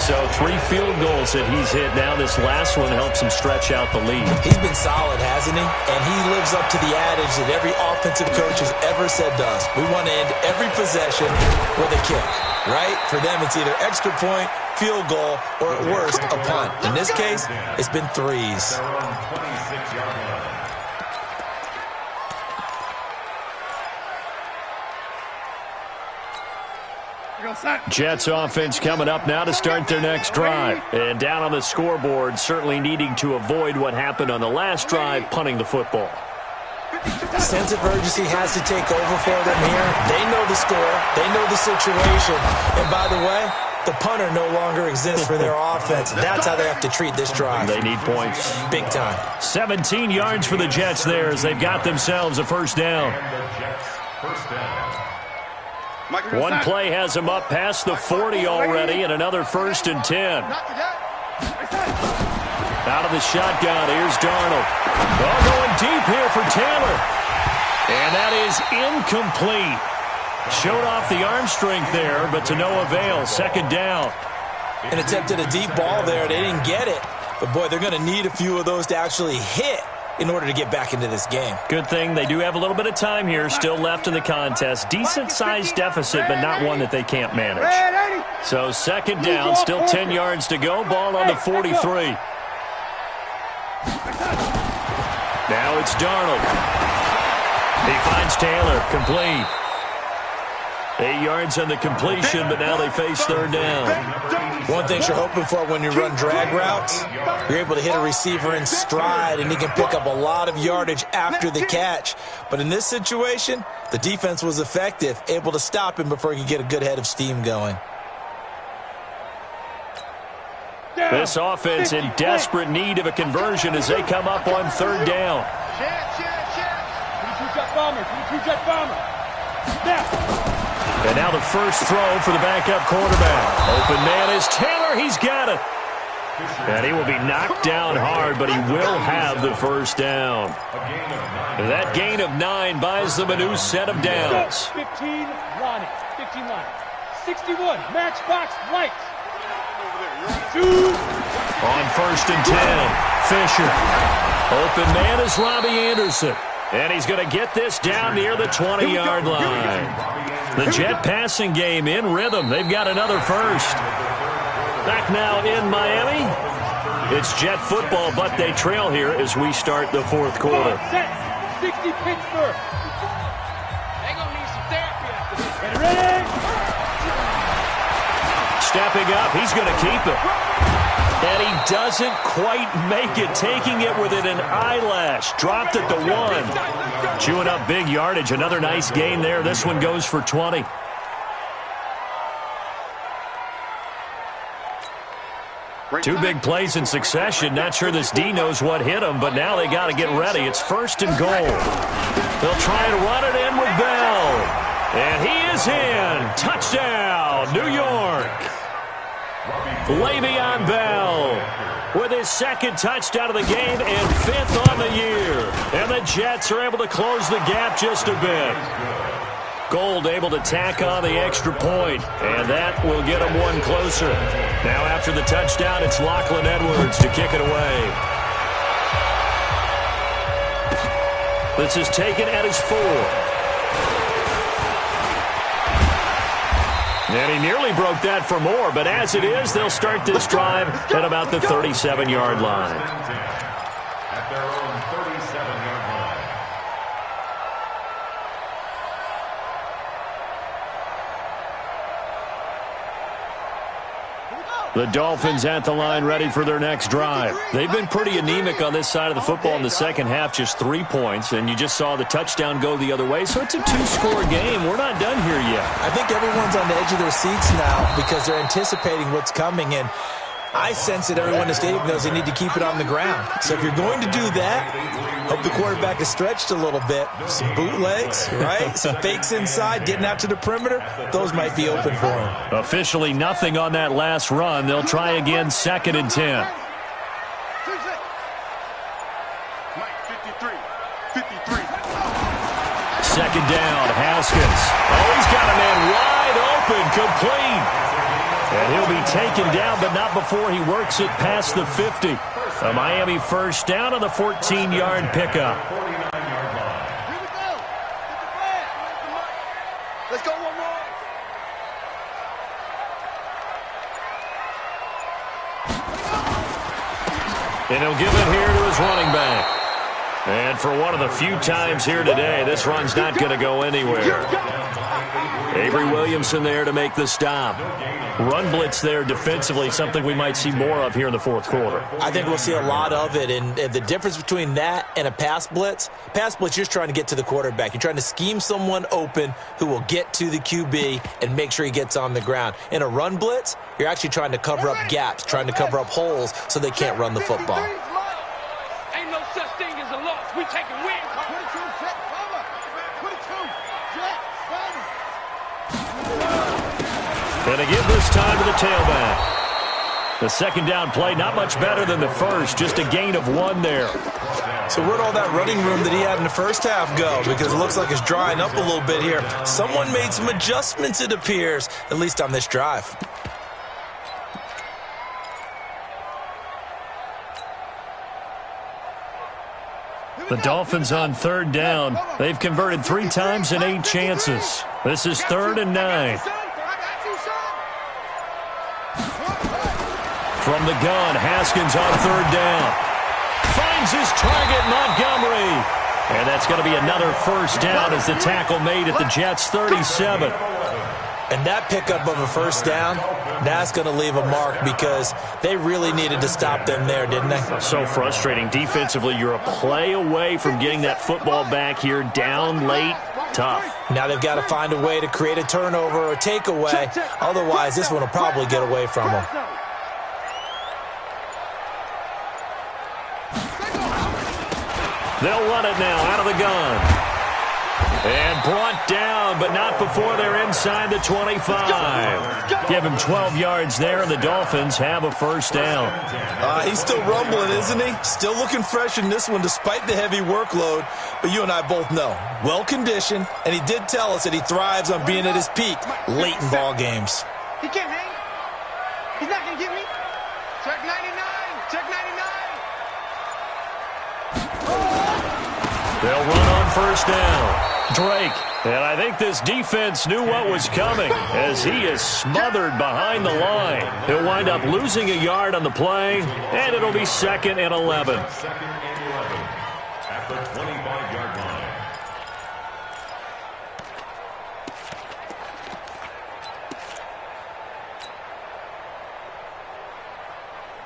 [SPEAKER 1] So 3 field goals that he's hit. Now this last one helps him stretch out the lead.
[SPEAKER 2] He's been solid, hasn't he? And he lives up to the adage that every offensive coach has ever said to us. We want to end every possession with a kick, right? For them, it's either extra point, field goal, or at worst, a punt. In this case, it's been 3s.
[SPEAKER 1] Jets offense coming up now to start their next drive. And down on the scoreboard, certainly needing to avoid what happened on the last drive, punting the football.
[SPEAKER 2] Sense of urgency has to take over for them here. They know the score. They know the situation. And by the way, the punter no longer exists for their offense. That's how they have to treat this drive.
[SPEAKER 1] They need points.
[SPEAKER 2] Big time.
[SPEAKER 1] 17 yards for the Jets there as they've got themselves a first down. One play has them up past the 40 already, and another first and 10. Out of the shotgun, here's Darnold. Well, going deep here for Taylor. And that is incomplete. Showed off the arm strength there, but to no avail. Second down.
[SPEAKER 2] And attempted a deep ball there. They didn't get it. But, boy, they're going to need a few of those to actually hit in order to get back into this game.
[SPEAKER 1] Good thing they do have a little bit of time here still left in the contest. Decent-sized deficit, but not one that they can't manage. So second down, still 10 yards to go. Ball on the 43. Now it's Darnold. He finds Taylor, complete. 8 yards on the completion, but now they face third down.
[SPEAKER 2] One thing you're hoping for when you run drag routes, you're able to hit a receiver in stride, and he can pick up a lot of yardage after the catch. But in this situation, the defense was effective, able to stop him before he could get a good head of steam going.
[SPEAKER 1] This offense in desperate need of a conversion as they come up on third down. And now the first throw for the backup quarterback. Open man is Taylor. He's got it. And he will be knocked down hard, but he will have the first down. That gain of 9 buys them a new set of downs.
[SPEAKER 5] 15 line. 15 line. 61 matchbox lights. 2.
[SPEAKER 1] On first and 10, Fisher. Open man is Robbie Anderson. And he's going to get this down near the 20-yard line. The Jet passing game in rhythm. They've got another first. Back now in Miami. It's Jet football, but they trail here as we start the fourth quarter.
[SPEAKER 5] Set. 60 Pittsburgh. They're going to need some therapy after this. Get ready.
[SPEAKER 1] Stepping up, he's going to keep it. And he doesn't quite make it, taking it within an eyelash. Dropped it to 1. Chewing up big yardage. Another nice gain there. This one goes for 20. Two big plays in succession. Not sure this D knows what hit him, but now they got to get ready. It's first and goal. They'll try and run it in with Bell. And he is in. Touchdown, New York. Le'Veon Bell with his second touchdown of the game and 5th on the year. And the Jets are able to close the gap just a bit. Gold able to tack on the extra point, and that will get them one closer. Now after the touchdown, it's Lachlan Edwards to kick it away. This is taken at his 4. And he nearly broke that for more, but as it is, they'll start this drive at about the 37-yard line.
[SPEAKER 4] At their own 37-yard line.
[SPEAKER 1] The Dolphins at the line ready for their next drive. They've been pretty anemic on this side of the football in the second half, just 3 points, and you just saw the touchdown go the other way, so it's a 2-score game. We're not done here yet.
[SPEAKER 2] I think everyone's on the edge of their seats now because they're anticipating what's coming, and I sense that everyone in the stadium knows they need to keep it on the ground. So if you're going to do that, hope the quarterback is stretched a little bit. Some bootlegs, right? Some fakes inside, getting out to the perimeter. Those might be open for him.
[SPEAKER 1] Officially nothing on that last run. They'll try again, second and 10.
[SPEAKER 3] Mike, 53.
[SPEAKER 1] Second down, Haskins. Oh, he's got a man wide open, complete. And he'll be taken down, but not before he works it past the 50. A Miami first down on the 14-yard pickup.
[SPEAKER 3] Here we go. Let's go one more.
[SPEAKER 1] And he'll give it here to his running back. And for one of the few times here today, this run's not going to go anywhere. Avery Williamson there to make the stop. Run blitz there defensively, something we might see more of here in the fourth quarter.
[SPEAKER 2] I think we'll see a lot of it, and the difference between that and a pass blitz, you're just trying to get to the quarterback. You're trying to scheme someone open who will get to the QB and make sure he gets on the ground. In a run blitz, you're actually trying to cover up gaps, trying to cover up holes so they can't run the football.
[SPEAKER 5] Ain't no such thing as a loss. We taking win.
[SPEAKER 3] 22, Jet, cover. 22, Jet, cover.
[SPEAKER 1] And they give this time to the tailback. The second down play, not much better than the first, just a gain of 1 there.
[SPEAKER 2] So where'd all that running room that he had in the first half go? Because it looks like it's drying up a little bit here. Someone made some adjustments, it appears, at least on this drive.
[SPEAKER 1] The Dolphins on third down. They've converted 3 times in 8 chances. This is 3rd and 9. From the gun, Haskins on third down. Finds his target, Montgomery. And that's going to be another first down as the tackle made at the Jets' 37.
[SPEAKER 2] And that pickup of a first down, that's going to leave a mark because they really needed to stop them there, didn't they?
[SPEAKER 1] So frustrating. Defensively, you're a play away from getting that football back here, down late, tough.
[SPEAKER 2] Now they've got to find a way to create a turnover or takeaway. Otherwise, this one will probably get away from them.
[SPEAKER 1] They'll run it now out of the gun. And brought down, but not before they're inside the 25. Give him 12 yards there, and the Dolphins have a first down.
[SPEAKER 2] He's still rumbling, isn't he? Still looking fresh in this one despite the heavy workload. But you and I both know, well-conditioned, and he did tell us that he thrives on being at his peak late in ball games.
[SPEAKER 3] He can't hang. He's not going to get me. Check 99. Check 99.
[SPEAKER 1] They'll run on first down. Drake, and I think this defense knew what was coming as he is smothered behind the line. He'll wind up losing a yard on the play, and it'll be 2nd and 11.
[SPEAKER 4] Second and 11 at the 25-yard line.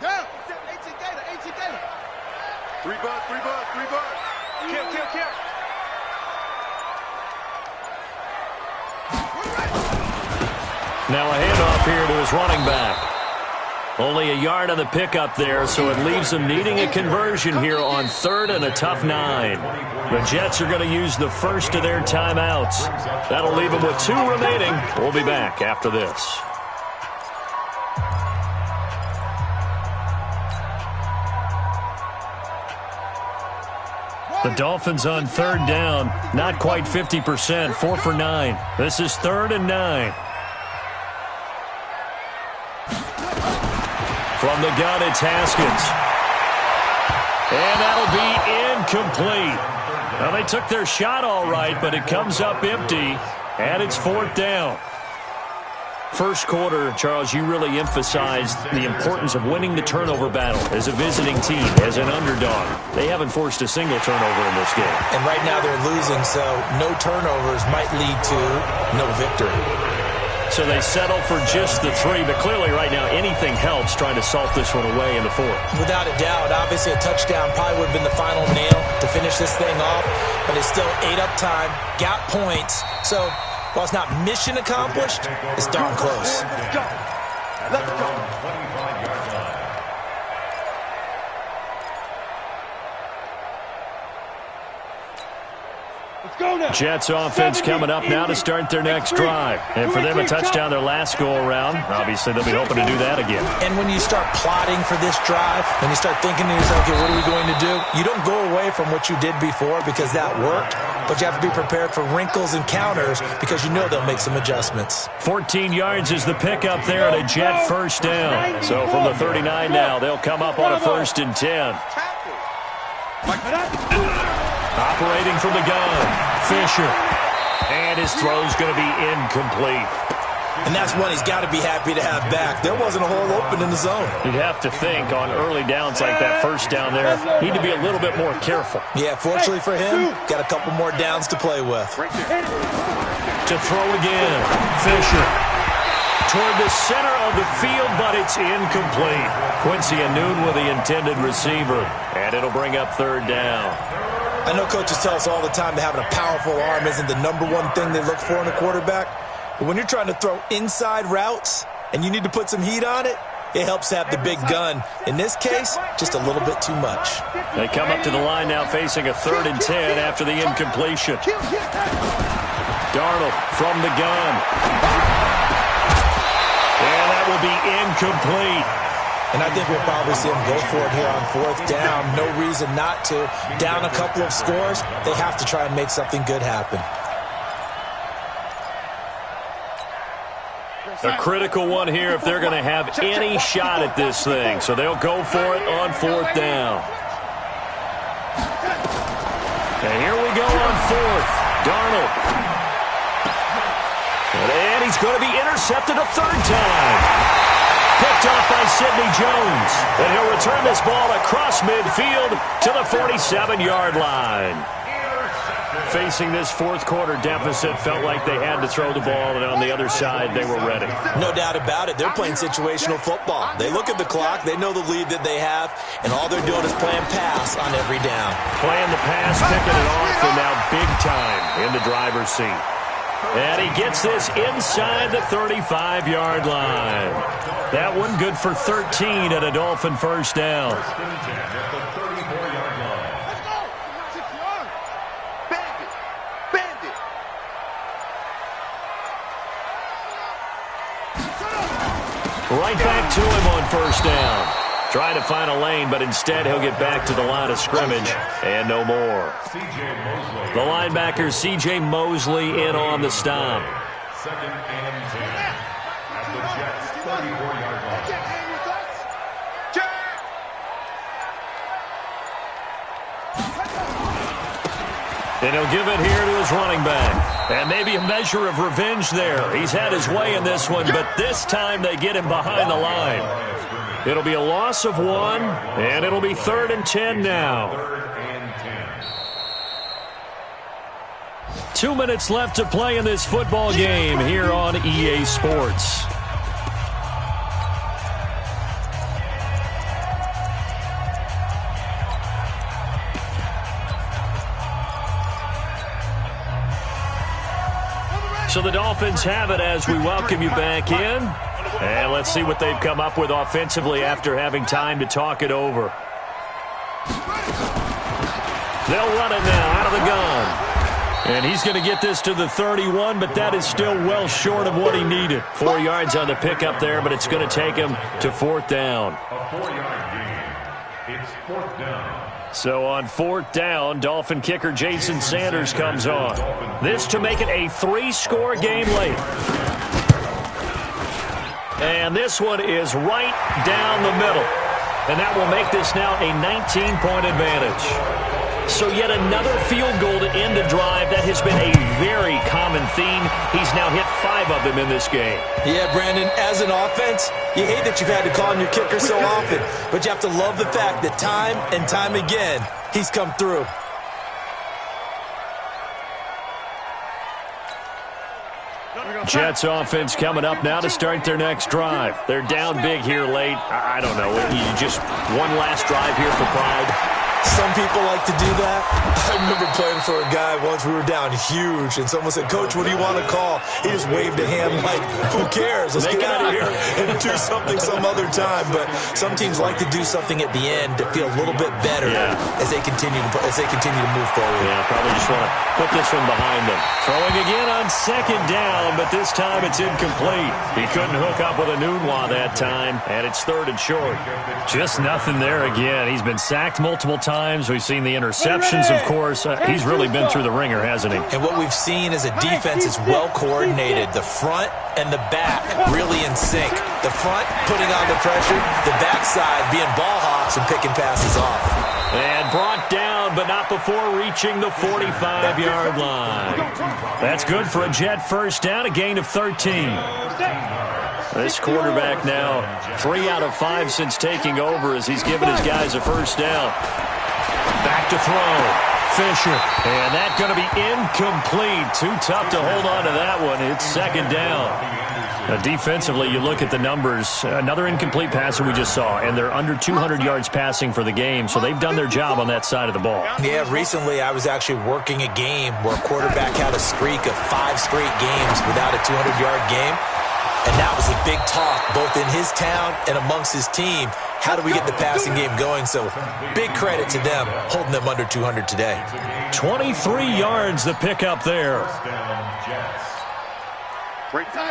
[SPEAKER 3] Down. 18 Gator. 18 Gator. 3 bucks. 3 bucks. 3 bucks. Kill.
[SPEAKER 1] Now a handoff here to his running back. Only a yard on the pickup there, so it leaves them needing a conversion here on 3rd and a tough 9. The Jets are going to use the first of their timeouts. That'll leave them with 2 remaining. We'll be back after this. The Dolphins on third down, not quite 50%, 4 for 9. This is 3rd and 9. From the gun, it's Haskins. And that'll be incomplete. Well, they took their shot all right, but it comes up empty, and it's 4th down. First quarter, Charles, you really emphasized the importance of winning the turnover battle as a visiting team, as an underdog. They haven't forced a single turnover in this game.
[SPEAKER 2] And right now they're losing, so no turnovers might lead to no victory.
[SPEAKER 1] So they settle for just the 3, but clearly right now anything helps trying to salt this one away in the 4th.
[SPEAKER 2] Without a doubt, obviously a touchdown probably would have been the final nail to finish this thing off, but it's still ate up time, got points, so while it's not mission accomplished, it's darn close.
[SPEAKER 3] Let's go. Let's go.
[SPEAKER 4] 25-yard line.
[SPEAKER 5] Let's go now.
[SPEAKER 1] Jets offense coming up now to start their next drive. And for them, a touchdown their last go-around. Obviously, they'll be hoping to do that again.
[SPEAKER 2] And when you start plotting for this drive, when you start thinking to yourself, okay, what are we going to do? You don't go away from what you did before because that worked, but you have to be prepared for wrinkles and counters because you know they'll make some adjustments.
[SPEAKER 1] 14 yards is the pickup there at a Jet first down. So from the 39 now, they'll come up on a 1st and 10. Operating from the gun, Fisher. And his throw's going to be incomplete.
[SPEAKER 2] And that's one he's got to be happy to have back. There wasn't a hole open in the zone.
[SPEAKER 1] You'd have to think on early downs like that first down there, need to be a little bit more careful.
[SPEAKER 2] Yeah, fortunately for him, got a couple more downs to play with.
[SPEAKER 1] To throw again, Fisher. Toward the center of the field, but it's incomplete. Quincy Anoon with the intended receiver. And it'll bring up 3rd down.
[SPEAKER 2] I know coaches tell us all the time that having a powerful arm isn't the #1 thing they look for in a quarterback. But when you're trying to throw inside routes and you need to put some heat on it, it helps to have the big gun. In this case, just a little bit too much.
[SPEAKER 1] They come up to the line now facing a 3rd and 10 after the incompletion. Darnold from the gun. And that will be incomplete.
[SPEAKER 2] And I think we'll probably see them go for it here on 4th down. No reason not to. Down a couple of scores, they have to try and make something good happen.
[SPEAKER 1] A critical one here if they're going to have any shot at this thing. So they'll go for it on 4th down. And here we go on 4th. Darnold. And he's going to be intercepted a 3rd time. Picked off by Sidney Jones. And he'll return this ball across midfield to the 47-yard line. Facing this 4th quarter deficit, felt like they had to throw the ball, and on the other side, they were ready.
[SPEAKER 2] No doubt about it. They're playing situational football. They look at the clock, they know the lead that they have, and all they're doing is playing pass on every down.
[SPEAKER 1] Playing the pass, picking it off, and now big time in the driver's seat. And he gets this inside the 35-yard line. That one good for 13 at a Dolphin 1st down. Right back to him on 1st down. Trying to find a lane, but instead he'll get back to the line of scrimmage and no more. The linebacker, C.J. Mosley, in on the stop.
[SPEAKER 4] 2nd and 10 at the Jets' 34-yard line.
[SPEAKER 1] And he'll give it here to his running back. And maybe a measure of revenge there. He's had his way in this one, but this time they get him behind the line. It'll be a loss of 1, and it'll be 3rd and 10 now.
[SPEAKER 4] 3rd and 10.
[SPEAKER 1] 2 minutes left to play in this football game here on EA Sports. So the Dolphins have it as we welcome you back in. And let's see what they've come up with offensively after having time to talk it over. They'll run it now out of the gun. And he's going to get this to the 31, but that is still well short of what he needed. 4 yards on the pickup there, but it's going to take him to 4th down.
[SPEAKER 4] A 4-yard gain. It's 4th down.
[SPEAKER 1] So on 4th down, Dolphin kicker Jason Sanders comes on. This to make it a 3-score game late. And this one is right down the middle. And that will make this now a 19-point advantage. So yet another field goal to end a drive. That has been a very common theme. He's now hit 5 of them in this game.
[SPEAKER 2] Yeah, Brandon, as an offense, you hate that you've had to call on your kicker so often. But you have to love the fact that time and time again, he's come through.
[SPEAKER 1] Jets offense coming up now to start their next drive. They're down big here late. I don't know. You just one last drive here for pride.
[SPEAKER 2] Some people like to do that. I remember playing for a guy once. We were down huge, and someone said, "Coach, what do you want to call?" He just waved a hand like, "Who cares? Let's get out of here and do something some other time." But some teams like to do something at the end to feel a little bit better as they continue to move forward.
[SPEAKER 1] Yeah, probably just want to put this one behind them. Throwing again on 2nd down, but this time it's incomplete. He couldn't hook up with a Nunwa that time, and it's 3rd and short. Just nothing there again. He's been sacked multiple times. We've seen the interceptions, of course. He's really been through the ringer, hasn't he?
[SPEAKER 2] And what we've seen is a defense that's well coordinated. The front and the back really in sync. The front putting on the pressure, the backside being ball hawks and picking passes off.
[SPEAKER 1] And brought down, but not before reaching the 45-yard line. That's good for a Jet 1st down, a gain of 13. This quarterback now 3 out of 5 since taking over as he's given his guys a 1st down. Back to throw. Fisher. And that's going to be incomplete. Too tough to hold on to that one. It's 2nd down. Defensively, you look at the numbers. Another incomplete pass that we just saw, and they're under 200 yards passing for the game, so they've done their job on that side of the ball.
[SPEAKER 2] Yeah, recently I was actually working a game where a quarterback had a streak of 5 straight games without a 200-yard game. And that was a big talk, both in his town and amongst his team. How do we get the passing game going? So big credit to them, holding them under 200 today.
[SPEAKER 1] 23 yards the pickup there.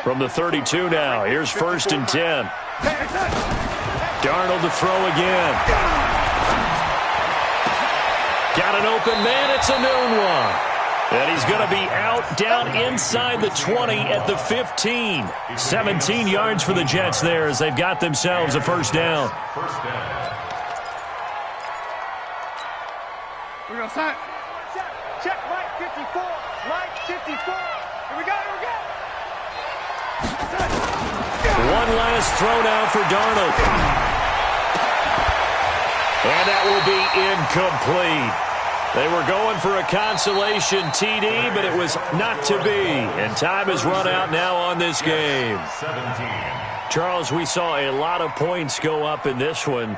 [SPEAKER 1] From the 32 now, here's 1st and 10. Darnold to throw again. Got an open man. It's a known one. And he's going to be out down inside the 20 at the 15. 17 yards for the Jets there as they've got themselves a first down.
[SPEAKER 3] We're going to sign. Check Mike 54. Mike 54. Here we go. Here we go.
[SPEAKER 1] One last throw now for Darnold. And that will be incomplete. They were going for a consolation TD, but it was not to be. And time has run out now on this game.
[SPEAKER 4] 17.
[SPEAKER 1] Charles, we saw a lot of points go up in this one.